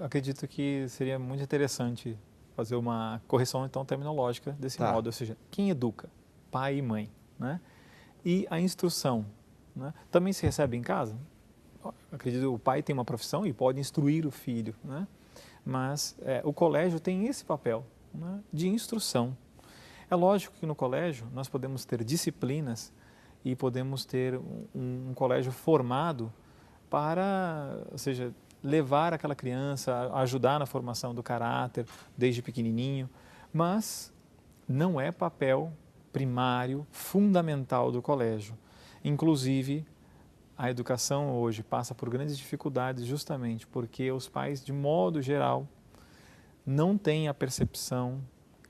acredito que seria muito interessante fazer uma correção então terminológica desse Tá. modo, ou seja, quem educa? Pai e mãe, né? E a instrução, né? Também se recebe em casa? Acredito que o pai tem uma profissão e pode instruir o filho, né? Mas o colégio tem esse papel, né, de instrução. É lógico que no colégio nós podemos ter disciplinas e podemos ter um colégio formado para, ou seja, levar aquela criança, ajudar na formação do caráter desde pequenininho, mas não é papel primário, fundamental do colégio. Inclusive, a educação hoje passa por grandes dificuldades justamente porque os pais, de modo geral, não têm a percepção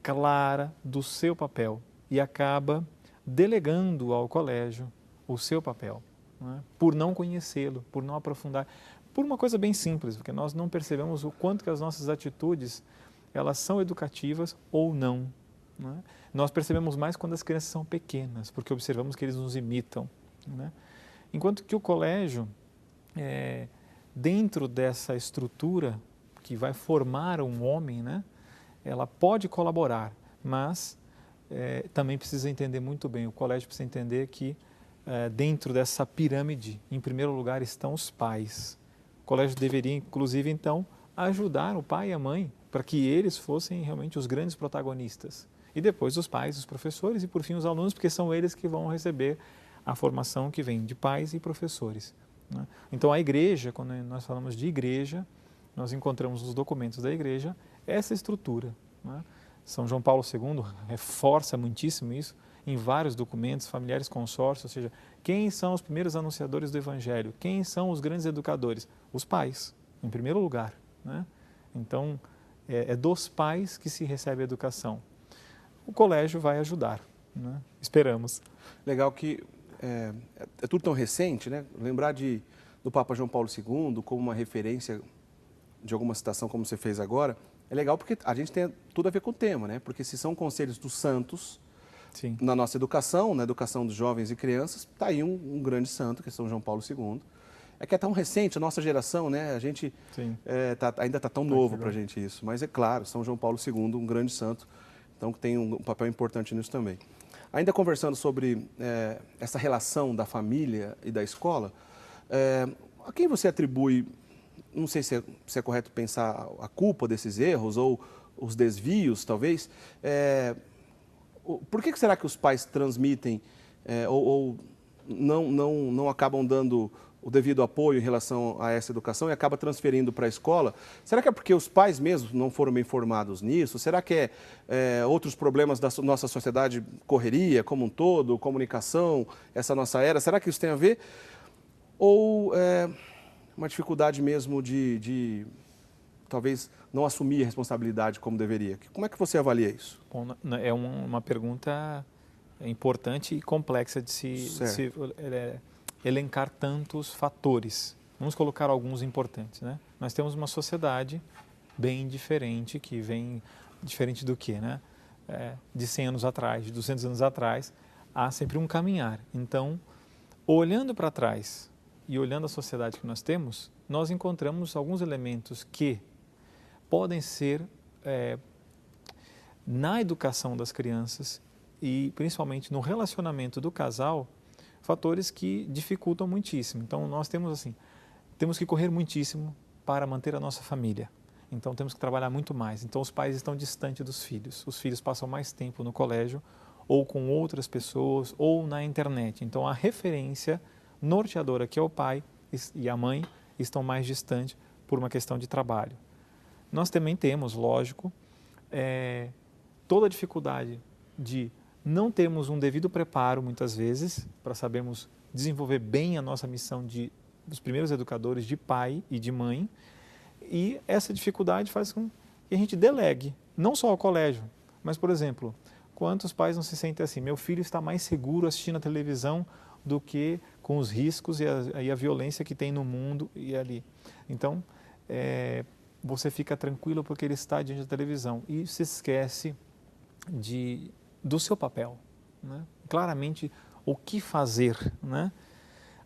clara do seu papel e acaba delegando ao colégio o seu papel, né? Por não conhecê-lo, por não aprofundar, por uma coisa bem simples, porque nós não percebemos o quanto que as nossas atitudes elas são educativas ou não, né? Nós percebemos mais quando as crianças são pequenas, porque observamos que eles nos imitam, né? Enquanto que o colégio, dentro dessa estrutura que vai formar um homem, né, ela pode colaborar, mas também precisa entender muito bem, o colégio precisa entender que dentro dessa pirâmide, em primeiro lugar, estão os pais. O colégio deveria, inclusive, então, ajudar o pai e a mãe para que eles fossem realmente os grandes protagonistas. E depois os pais, os professores e, por fim, os alunos, porque são eles que vão receber a formação que vem de pais e professores, né? Então, a igreja, quando nós falamos de igreja, nós encontramos nos documentos da igreja essa estrutura, né? São João Paulo II reforça muitíssimo isso em vários documentos, familiares consórcios, ou seja, quem são os primeiros anunciadores do Evangelho? Quem são os grandes educadores? Os pais, em primeiro lugar, né? Então, é dos pais que se recebe a educação. O colégio vai ajudar, né? Esperamos. Legal que é tudo tão recente, né? Lembrar do Papa João Paulo II como uma referência de alguma citação como você fez agora, é legal porque a gente tem tudo a ver com o tema, né? Porque se são conselhos dos santos, Sim. na nossa educação, na educação dos jovens e crianças, está aí um grande santo, que é São João Paulo II. É que é tão recente, a nossa geração, né? A gente ainda está tão novo para a gente isso. Mas é claro, São João Paulo II, um grande santo, então que tem um papel importante nisso também. Ainda conversando sobre essa relação da família e da escola, a quem você atribui, não sei se é correto pensar a culpa desses erros ou os desvios, talvez, por que será que os pais transmitem ou não acabam dando o devido apoio em relação a essa educação e acaba transferindo para a escola? Será que é porque os pais mesmos não foram bem formados nisso? Será que outros problemas da nossa sociedade, correria como um todo, comunicação, essa nossa era? Será que isso tem a ver? Ou uma dificuldade mesmo de talvez não assumir a responsabilidade como deveria? Como é que você avalia isso? Bom, é uma pergunta importante e complexa de se elencar tantos fatores. Vamos colocar alguns importantes, né? Nós temos uma sociedade bem diferente, que vem diferente do que, né? De 100 anos atrás, de 200 anos atrás, há sempre um caminhar. Então, olhando para trás e olhando a sociedade que nós temos, nós encontramos alguns elementos que podem ser, na educação das crianças e principalmente no relacionamento do casal, fatores que dificultam muitíssimo. Então, nós temos que correr muitíssimo para manter a nossa família. Então, temos que trabalhar muito mais. Então, os pais estão distantes dos filhos. Os filhos passam mais tempo no colégio ou com outras pessoas ou na internet. Então, a referência norteadora, que é o pai e a mãe, estão mais distantes por uma questão de trabalho. Nós também temos, lógico, toda a dificuldade de não termos um devido preparo, muitas vezes, para sabermos desenvolver bem a nossa missão dos primeiros educadores, de pai e de mãe, e essa dificuldade faz com que a gente delegue, não só ao colégio, mas, por exemplo, quantos pais não se sentem assim, meu filho está mais seguro assistindo a televisão do que com os riscos e a violência que tem no mundo e ali. Então, você fica tranquilo porque ele está diante da televisão e se esquece do seu papel, né? Claramente, o que fazer, né?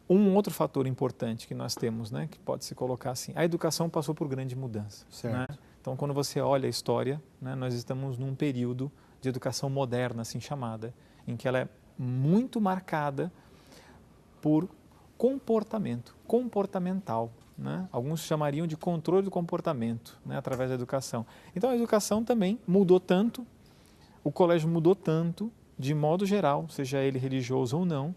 Um outro fator importante que nós temos, né, que pode se colocar assim, a educação passou por grande mudança. Né? Então, quando você olha a história, né, nós estamos num período de educação moderna, assim chamada, em que ela é muito marcada por comportamental. Né? Alguns chamariam de controle do comportamento, né, através da educação. Então, a educação também mudou tanto, o colégio mudou tanto, de modo geral, seja ele religioso ou não.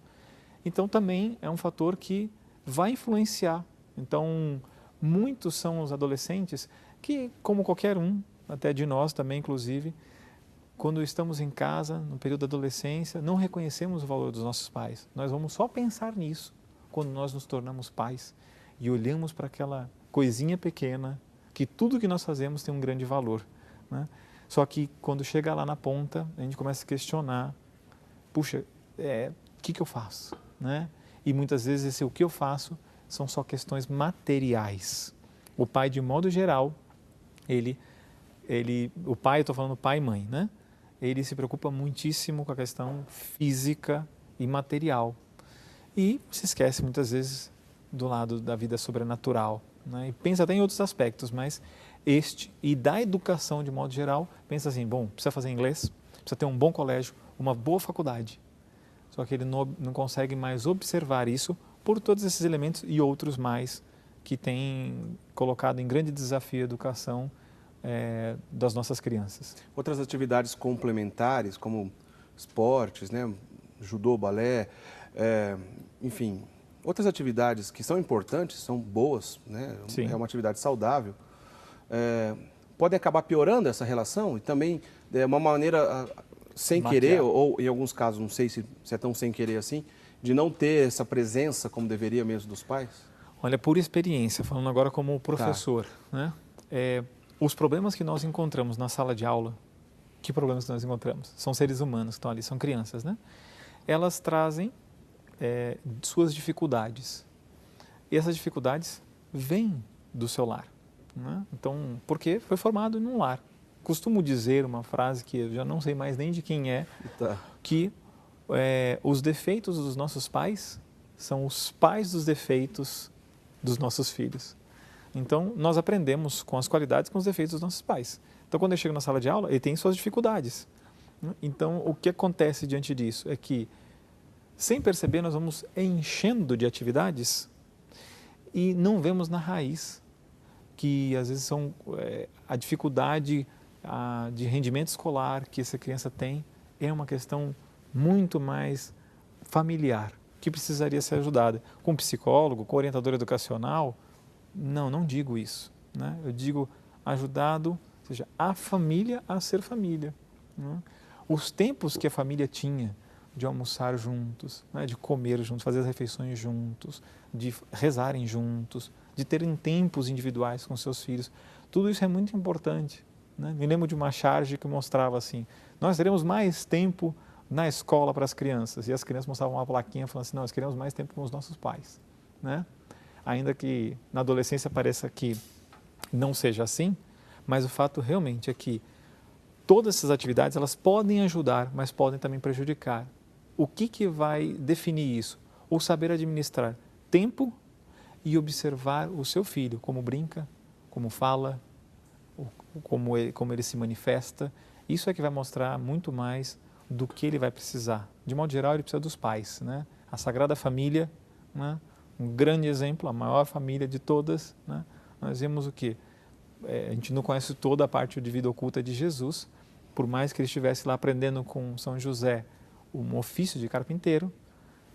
Então, também é um fator que vai influenciar. Então, muitos são os adolescentes que, como qualquer um, até de nós também, inclusive, quando estamos em casa, no período da adolescência, não reconhecemos o valor dos nossos pais. Nós vamos só pensar nisso quando nós nos tornamos pais e olhamos para aquela coisinha pequena, que tudo que nós fazemos tem um grande valor. Né? Só que, quando chega lá na ponta, a gente começa a questionar, puxa, o que eu faço? Né? E muitas vezes esse o que eu faço são só questões materiais. O pai, de modo geral, o pai, eu estou falando pai e mãe, né? Ele se preocupa muitíssimo com a questão física e material. E se esquece muitas vezes do lado da vida sobrenatural. Né? E pensa até em outros aspectos, mas e da educação de modo geral, pensa assim, bom, precisa fazer inglês, precisa ter um bom colégio, uma boa faculdade. Só que ele não consegue mais observar isso por todos esses elementos e outros mais que têm colocado em grande desafio a educação das nossas crianças. Outras atividades complementares, como esportes, né, judô, balé, enfim, outras atividades que são importantes, são boas, né, é uma atividade saudável, podem acabar piorando essa relação e também é uma maneira... sem querer, ou em alguns casos, não sei se é tão sem querer assim, de não ter essa presença como deveria mesmo dos pais? Olha, por experiência, falando agora como professor, né? Os problemas que nós encontramos na sala de aula, que problemas que nós encontramos? São seres humanos que estão ali, são crianças, né? Elas trazem suas dificuldades. E essas dificuldades vêm do seu lar. Né? Então, porque foi formado num lar. Costumo dizer uma frase que eu já não sei mais nem de quem é, que os defeitos dos nossos pais são os pais dos defeitos dos nossos filhos. Então, nós aprendemos com as qualidades, com os defeitos dos nossos pais. Então, quando ele chega na sala de aula, ele tem suas dificuldades. Então, o que acontece diante disso é que, sem perceber, nós vamos enchendo de atividades e não vemos na raiz, que às vezes são a dificuldade de rendimento escolar que essa criança tem, é uma questão muito mais familiar, que precisaria ser ajudada. Com psicólogo, com orientador educacional, não digo isso. Né? Eu digo ajudado, ou seja, a família a ser família. Né? Os tempos que a família tinha de almoçar juntos, né? De comer juntos, fazer as refeições juntos, de rezarem juntos, de terem tempos individuais com seus filhos, tudo isso é muito importante. Né? Me lembro de uma charge que mostrava assim, nós teremos mais tempo na escola para as crianças, e as crianças mostravam uma plaquinha falando assim, nós queremos mais tempo com os nossos pais. Né? Ainda que na adolescência pareça que não seja assim, mas o fato realmente é que todas essas atividades elas podem ajudar, mas podem também prejudicar. O que vai definir isso? O saber administrar tempo e observar o seu filho, como brinca, como fala, como ele se manifesta. Isso é que vai mostrar muito mais do que ele vai precisar. De modo geral, ele precisa dos pais. Né? A Sagrada Família, né? Um grande exemplo, a maior família de todas. Né? Nós vemos o quê? A gente não conhece toda a parte de vida oculta de Jesus, por mais que ele estivesse lá aprendendo com São José um ofício de carpinteiro,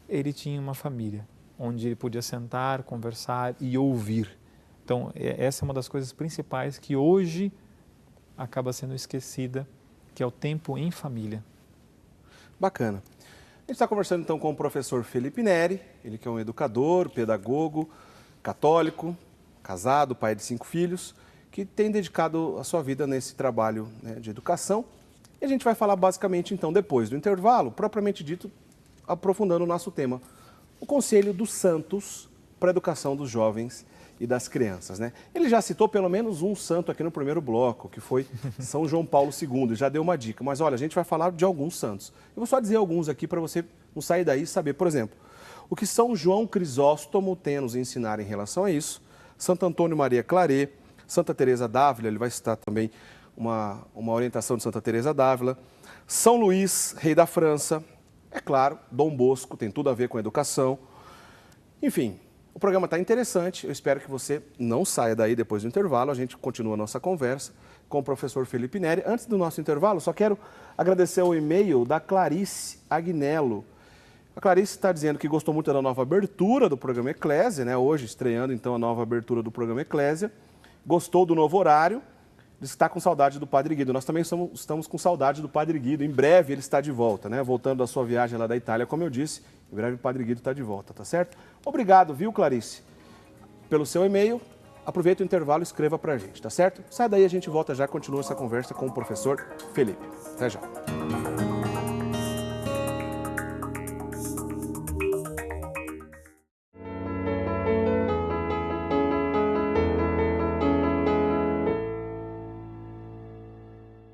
ele tinha uma família, onde ele podia sentar, conversar e ouvir. Então, essa é uma das coisas principais que hoje acaba sendo esquecida, que é o tempo em família. Bacana. A gente está conversando então com o professor Felipe Neri, ele que é um educador, pedagogo, católico, casado, pai de 5 filhos, que tem dedicado a sua vida nesse trabalho, né, de educação. E a gente vai falar basicamente então depois do intervalo, propriamente dito, aprofundando o nosso tema, o Conselho dos Santos para a Educação dos Jovens e das Crianças. Né? Ele já citou pelo menos um santo aqui no primeiro bloco, que foi São João Paulo II, já deu uma dica. Mas olha, a gente vai falar de alguns santos. Eu vou só dizer alguns aqui para você não sair daí e saber. Por exemplo, O que São João Crisóstomo tem a nos ensinar em relação a isso? Santo Antônio Maria Claret, Santa Teresa d'Ávila, ele vai citar também uma orientação de Santa Teresa d'Ávila. São Luís, rei da França, é claro, Dom Bosco, tem tudo a ver com educação. Enfim, o programa está interessante, eu espero que você não saia daí depois do intervalo, a gente continua a nossa conversa com o professor Felipe Neri. Antes do nosso intervalo, só quero agradecer o e-mail da Clarice Agnello. A Clarice está dizendo que gostou muito da nova abertura do programa Eclésia, né? Hoje estreando então a nova abertura do programa Eclésia. Gostou do novo horário, diz que está com saudade do Padre Guido. Nós também estamos com saudade do Padre Guido. Em breve ele está de volta, né? Voltando da sua viagem lá da Itália, como eu disse, em breve o Padre Guido está de volta, tá certo? Obrigado, viu, Clarice, pelo seu e-mail. Aproveita o intervalo e escreva pra gente, tá certo? Sai daí, a gente volta já, continua essa conversa com o professor Felipe. Até já.